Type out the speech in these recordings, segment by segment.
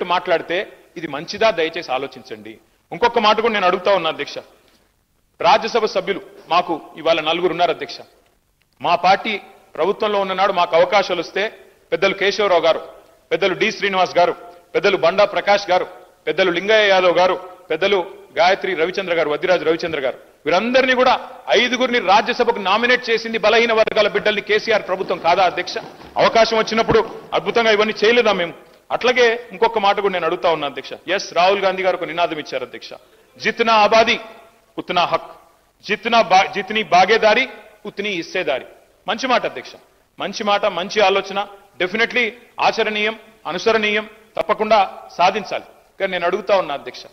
వచ్చినట్టు మాట్లాడితే ఇది మంచిదా? దయచేసి ఆలోచించండి. ఇంకొక మాట కూడా నేను అడుగుతా ఉన్నా అధ్యక్ష. రాజ్యసభ సభ్యులు మాకు ఇవాళ 4 ఉన్నారు అధ్యక్ష. మా పార్టీ ప్రభుత్వంలో ఉన్ననాడు మాకు అవకాశాలు వస్తే పెద్దలు కేశవరావు గారు, పెద్దలు డి శ్రీనివాస్ గారు, పెద్దలు బండా ప్రకాష్ గారు, పెద్దలు లింగయ్య యాదవ్ గారు, పెద్దలు గాయత్రి రవిచంద్ర గారు, వద్దిరాజు రవిచంద్ర గారు, వీరందరినీ కూడా 5గురిని రాజ్యసభకు నామినేట్ చేసింది బలహీన వర్గాల బిడ్డల్ని కేసీఆర్ ప్రభుత్వం కాదా అధ్యక్ష? అవకాశం వచ్చినప్పుడు అద్భుతంగా ఇవన్నీ చేయలేదా మేము? అట్లాగే ఇంకొక మాట కూడా నేను అడుగుతా ఉన్నా అధ్యక్ష. ఎస్, రాహుల్ గాంధీ గారు ఒక నినాదం ఇచ్చారు అధ్యక్ష. జిత్నా ఆబాదీ ఉత్నా హక్, జిత్నీ బాగేదారి ఉత్నీ హిస్సేదారి. మంచి మాట అధ్యక్ష, మంచి మాట, మంచి ఆలోచన, డెఫినెట్లీ ఆచరణీయం, అనుసరణీయం, తప్పకుండా సాధించాలి. కానీ నేను అడుగుతా ఉన్నా అధ్యక్ష,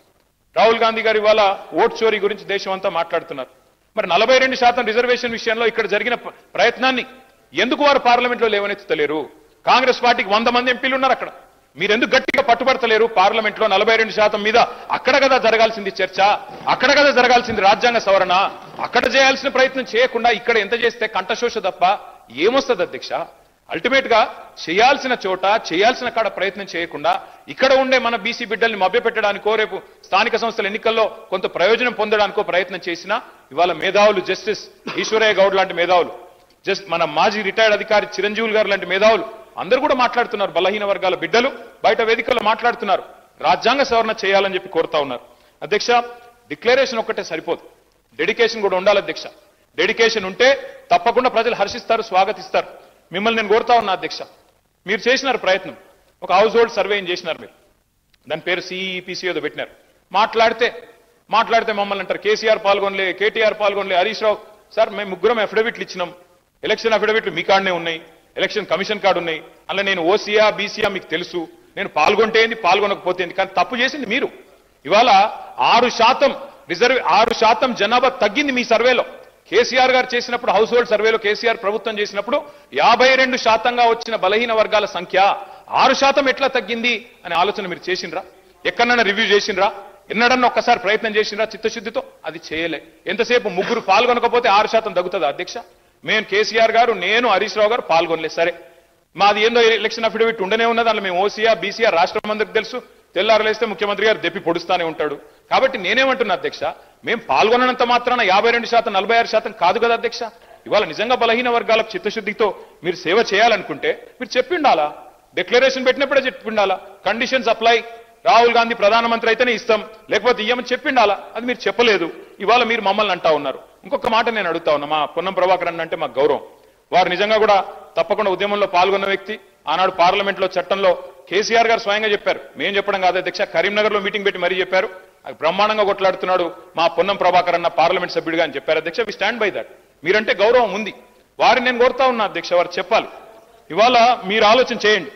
రాహుల్ గాంధీ గారు ఇవాళ ఓట్ చోరీ గురించి దేశం అంతా మాట్లాడుతున్నారు. మరి 42% రిజర్వేషన్ విషయంలో ఇక్కడ జరిగిన ప్రయత్నాన్ని ఎందుకు వారు పార్లమెంట్లో లేవనెత్తలేరు? కాంగ్రెస్ పార్టీకి 100 మంది ఎంపీలు ఉన్నారు అక్కడ. మీరెందుకు గట్టిగా పట్టుబడతలేరు? పార్లమెంట్లో 42% మీద అక్కడ కదా జరగాల్సింది చర్చ, అక్కడ కదా జరగాల్సింది రాజ్యాంగ సవరణ. అక్కడ చేయాల్సిన ప్రయత్నం చేయకుండా ఇక్కడ ఎంత చేస్తే కంఠశోష తప్ప ఏమొస్తుంది అధ్యక్ష? అల్టిమేట్ గా చేయాల్సిన చోట చేయాల్సిన కాడ ప్రయత్నం చేయకుండా ఇక్కడ ఉండే మన బీసీ బిడ్డల్ని మభ్యపెట్టడానికో, రేపు స్థానిక సంస్థల ఎన్నికల్లో కొంత ప్రయోజనం పొందడానికో ప్రయత్నం చేసినా ఇవాళ మేధావులు, జస్టిస్ ఈశ్వరయ్య గౌడ్ లాంటి మేధావులు, మన మాజీ రిటైర్డ్ అధికారి చిరంజీవులు గారు లాంటి మేధావులు అందరూ కూడా మాట్లాడుతున్నారు. బలహీన వర్గాల బిడ్డలు బయట వేదికల్లో మాట్లాడుతున్నారు. రాజ్యాంగ సవరణ చేయాలని చెప్పి కోరుతా ఉన్నారు. అధ్యక్ష, డిక్లరేషన్ ఒక్కటే సరిపోదు, డెడికేషన్ కూడా ఉండాలి అధ్యక్ష. డెడికేషన్ ఉంటే తప్పకుండా ప్రజలు హర్షిస్తారు, స్వాగతిస్తారు. మిమ్మల్ని నేను కోరుతా ఉన్నా అధ్యక్ష, మీరు చేసినారు ప్రయత్నం, ఒక హౌస్ హోల్డ్ సర్వేయింగ్ చేసినారు మీరు, దాని పేరు సిఈపిసి ఏదో పెట్టినారు. మాట్లాడితే మమ్మల్ని అంటారు కేసీఆర్ పాల్గొనలే, కేటీఆర్ పాల్గొనలే, హరీష్ రావు. సార్ మేము ముగ్గురం అఫిడవిట్లు ఇచ్చినాం, ఎలక్షన్ అఫిడవిట్లు మీ కాడనే ఉన్నాయి, ఎలక్షన్ కమిషన్ కార్డు ఉన్నాయి. అలా నేను ఓసీయా బీసీయా మీకు తెలుసు, నేను పాల్గొంటే ఏంది పాల్గొనకపోతే ఏంది, కానీ తప్పు చేసింది మీరు. ఇవాళ 6% జనాభా తగ్గింది మీ సర్వేలో. కేసీఆర్ గారు చేసినప్పుడు, హౌస్ హోల్డ్ సర్వేలో కేసీఆర్ ప్రభుత్వం చేసినప్పుడు 52%గా వచ్చిన బలహీన వర్గాల సంఖ్య 6% ఎట్లా తగ్గింది అనే ఆలోచన మీరు చేసిండ్రా? ఎక్కడన్నా రివ్యూ చేసిండ్రా? ఎన్నడన్నా ఒక్కసారి ప్రయత్నం చేసిండ్రా చిత్తశుద్ధితో? అది చేయలే. ఎంతసేపు ముగ్గురు పాల్గొనకపోతే 6% తగ్గుతుంది అధ్యక్ష? మేము కేసీఆర్ గారు, నేను, హరీష్ రావు గారు పాల్గొనలేదు. సరే, మాది ఏందో ఎలక్షన్ అఫిడవిట్ ఉండనే ఉన్నది, అందులో మేము ఓసీఆర్ బీసీఆర్ రాష్ట్రం అందరికి తెలుసు. తెల్లారలేస్తే ముఖ్యమంత్రి గారు దెప్పి పొడుస్తానే ఉంటాడు. కాబట్టి నేనేమంటున్నా అధ్యక్ష, మేము పాల్గొనంత మాత్రాన 52%, 46% కాదు కదా అధ్యక్ష. ఇవాళ నిజంగా బలహీన వర్గాలకు చిత్తశుద్ధితో మీరు సేవ చేయాలనుకుంటే మీరు చెప్పిండాలా, డిక్లరేషన్ పెట్టినప్పుడే చెప్పిండాలా. కండిషన్స్ అప్లై, రాహుల్ గాంధీ ప్రధానమంత్రి అయితేనే ఇస్తాం, లేకపోతే ఇయ్యమని చెప్పిండాలా. అది మీరు చెప్పలేదు. ఇవాళ మీరు మమ్మల్ని అంటా ఉన్నారు. ఇంకొక మాట నేను అడుగుతా ఉన్నా, మా పొన్నం ప్రభాకర్ అన్న అంటే మాకు గౌరవం. వారు నిజంగా కూడా తప్పకుండా ఉద్యమంలో పాల్గొన్న వ్యక్తి. ఆనాడు పార్లమెంట్లో చట్టంలో కేసీఆర్ గారు స్వయంగా చెప్పారు, మేము చెప్పడం కాదు అధ్యక్ష, కరీంనగర్ లో మీటింగ్ పెట్టి మరీ చెప్పారు. బ్రహ్మాండంగా కొట్లాడుతున్నాడు మా పొన్నం ప్రభాకర్ అన్న పార్లమెంట్ సభ్యుడిగా అని చెప్పారు అధ్యక్ష. We stand by that. మీరంటే గౌరవం ఉంది. వారిని నేను కోరుతా ఉన్నా అధ్యక్ష, వారు చెప్పాలి. ఇవాళ మీరు ఆలోచన చేయండి.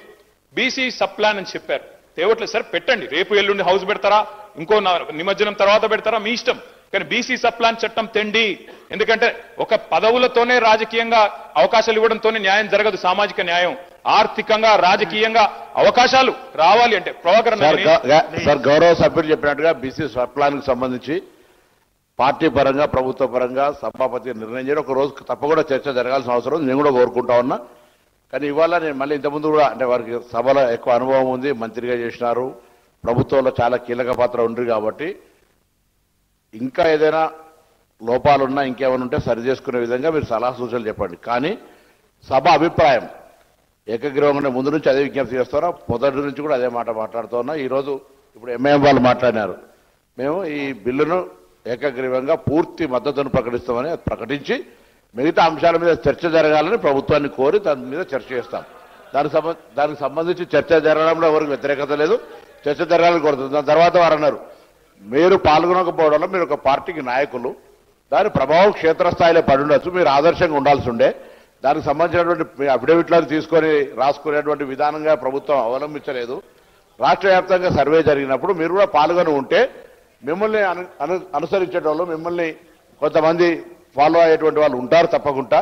బీసీ సబ్ ప్లాన్ అని చెప్పారు, తేవట్లేదు సార్, పెట్టండి. రేపు ఎల్లుండి హౌస్ పెడతారా, ఇంకో నిమజ్జనం తర్వాత పెడతారా, మీ ఇష్టం. కానీ బీసీ సబ్ ప్లాన్ చట్టం తెండి. ఎందుకంటే ఒక పదవులతోనే రాజకీయంగా అవకాశాలు ఇవ్వడంతోనే న్యాయం జరగదు. సామాజిక న్యాయం, ఆర్థికంగా, రాజకీయంగా అవకాశాలు రావాలి అంటే ప్రభాకర్ సార్, గౌరవ సభ్యులు చెప్పినట్టుగా బీసీ సబ్ ప్లాన్ కి సంబంధించి పార్టీ పరంగా, ప్రభుత్వ పరంగా సభాపతి నిర్ణయం చేయడం ఒక రోజు తప్పకుండా చర్చ జరగాల్సిన అవసరం నేను కూడా కోరుకుంటా ఉన్నా. కానీ ఇవాళ నేను మళ్ళీ ఇంతకుముందు కూడా అంటే వారికి సభలో ఎక్కువ అనుభవం ఉంది, మంత్రిగా చేసినారు, ప్రభుత్వంలో చాలా కీలక పాత్ర ఉంది కాబట్టి ఇంకా ఏదైనా లోపాలున్నా ఇంకేమైనా ఉంటే సరి చేసుకునే విధంగా మీరు సలహా సూచనలు చెప్పండి. కానీ సభ అభిప్రాయం ఏకగ్రీవంగానే ముందు నుంచి అదే విజ్ఞప్తి చేస్తారా, మొదటి నుంచి కూడా అదే మాట మాట్లాడుతూ ఉన్నా. ఈరోజు ఇప్పుడు ఎంఐఎం వాళ్ళు మాట్లాడినారు, మేము ఈ బిల్లును ఏకగ్రీవంగా పూర్తి మద్దతును ప్రకటిస్తామని ప్రకటించి మిగతా అంశాల మీద చర్చ జరగాలని ప్రభుత్వాన్ని కోరి దాని మీద చర్చ చేస్తాం. దానికి సంబంధించి చర్చ జరగడంలో ఎవరికి వ్యతిరేకత లేదు, చర్చ జరగాలని కోరుతుంది. దాని తర్వాత వారు అన్నారు, మీరు పాల్గొనకపోవడంలో మీరు ఒక పార్టీకి నాయకులు, దాని ప్రభావం క్షేత్రస్థాయిలో పడి ఉండొచ్చు, మీరు ఆదర్శంగా ఉండాల్సి ఉండే. దానికి సంబంధించినటువంటి అఫిడవిట్లను తీసుకొని రాసుకునేటువంటి విధానంగా ప్రభుత్వం అవలంబించలేదు. రాష్ట్ర వ్యాప్తంగా సర్వే జరిగినప్పుడు మీరు కూడా పాల్గొని ఉంటే మిమ్మల్ని అనుసరించేటోళ్ళు, మిమ్మల్ని కొంతమంది ఫాలో అయ్యేటువంటి వాళ్ళు ఉంటారు తప్పకుండా.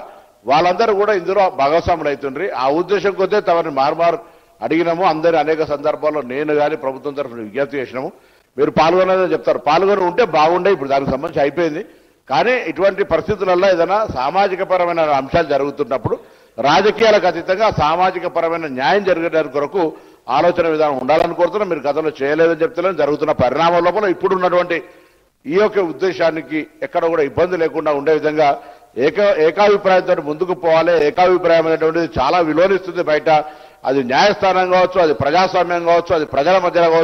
వాళ్ళందరూ కూడా ఇందులో భాగస్వాములు అవుతుండ్రి. ఆ ఉద్దేశం కొద్దే తమని మారుమారు అడిగినాము. అందరి అనేక సందర్భాల్లో నేను కానీ ప్రభుత్వం తరఫున విజ్ఞప్తి చేసినాము. మీరు పాల్గొనదని చెప్తారు, పాల్గొని ఉంటే బాగుండే. ఇప్పుడు దానికి సంబంధించి అయిపోయింది. కానీ ఇటువంటి పరిస్థితులలో ఏదైనా సామాజిక పరమైన అంశాలు జరుగుతున్నప్పుడు రాజకీయాలకు అతీతంగా సామాజిక పరమైన న్యాయం జరగడానికి కొరకు ఆలోచన విధానం ఉండాలని కోరుతున్నా. మీరు గతంలో చేయలేదని చెప్తున్నాను. జరుగుతున్న పరిణామాల లోపల ఇప్పుడు ఉన్నటువంటి ఈ యొక్క ఉద్దేశానికి ఎక్కడ కూడా ఇబ్బంది లేకుండా ఉండే విధంగా ఏకాభిప్రాయంతో ముందుకు పోవాలి. ఏకాభిప్రాయం అనేటువంటిది చాలా విలువనిస్తుంది బయట. అది న్యాయస్థానం కావచ్చు, అది ప్రజాస్వామ్యం కావచ్చు, అది ప్రజల మధ్యలో కావచ్చు.